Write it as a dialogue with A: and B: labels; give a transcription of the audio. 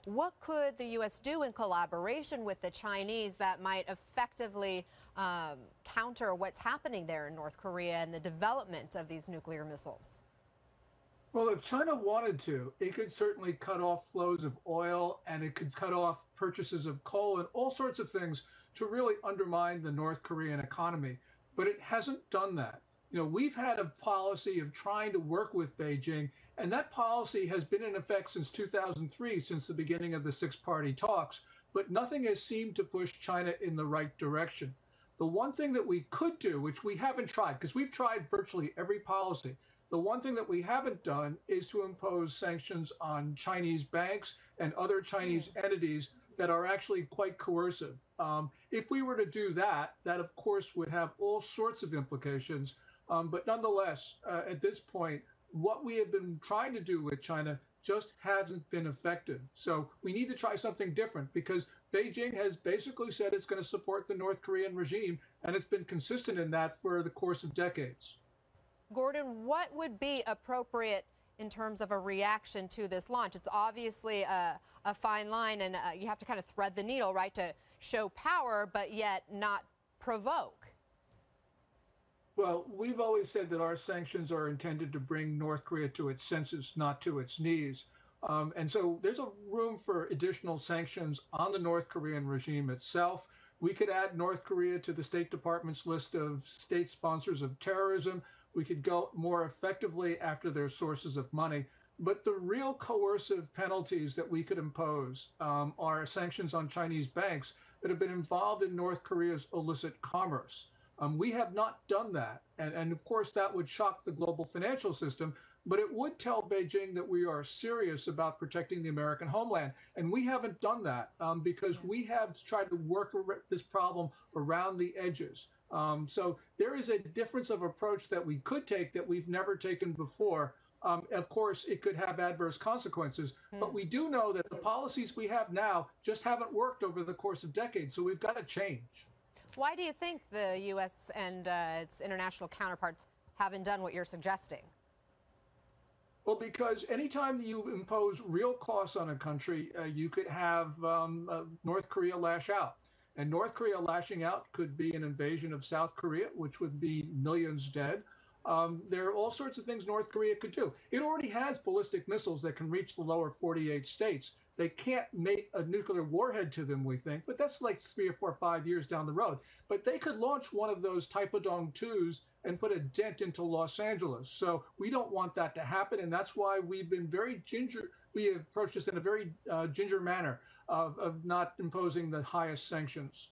A: What could the U.S. do in collaboration with the Chinese that might effectively counter what's happening there in North Korea and the development of these nuclear missiles?
B: Well, if China wanted to, it could certainly cut off flows of oil and it could cut off purchases of coal and all sorts of things to really undermine the North Korean economy. But it hasn't done that. We've had a policy of trying to work with Beijing, and that policy has been in effect since 2003, since the beginning of the six-party talks, but nothing has seemed to push China in the right direction. The one thing that we could do, which we haven't tried, because we've tried virtually every policy, the one thing that we haven't done is to impose sanctions on Chinese banks and other Chinese entities that are actually quite coercive. If we were to do that, that of course would have all sorts of implications. But nonetheless, at this point, what we have been trying to do with China just hasn't been effective. So we need to try something different because Beijing has basically said it's going to support the North Korean regime, and it's been consistent in that for the course of decades.
A: Gordon, what would be appropriate in terms of a reaction to this launch? It's obviously a fine line, and you have to kind of thread the needle, right, to show power, but yet not provoke.
B: Well, we've always said that our sanctions are intended to bring North Korea to its senses, not to its knees. And so there's a room for additional sanctions on the North Korean regime itself. We could add North Korea to the State Department's list of state sponsors of terrorism. We could go more effectively after their sources of money. But the real coercive penalties that we could impose are sanctions on Chinese banks that have been involved in North Korea's illicit commerce. We have not done that. And of course, that would shock the global financial system, but it would tell Beijing that we are serious about protecting the American homeland. And we haven't done that because we have tried to work this problem around the edges. So there is a difference of approach that we could take that we've never taken before. Of course, it could have adverse consequences, but we do know that the policies we have now just haven't worked over the course of decades. So we've got to change.
A: Why do you think the U.S. and its international counterparts haven't done what you're suggesting?
B: Well, because anytime you impose real costs on a country, you could have North Korea lash out. And North Korea lashing out could be an invasion of South Korea, which would be millions dead. There are all sorts of things North Korea could do. It already has ballistic missiles that can reach the lower 48 states. They can't make a nuclear warhead to them, we think, but that's like 3 or 4 or 5 years down the road. But they could launch one of those Taepodong 2s and put a dent into Los Angeles. So we don't want that to happen, and that's why we've been very ginger. We have approached this in a very ginger manner of not imposing the highest sanctions.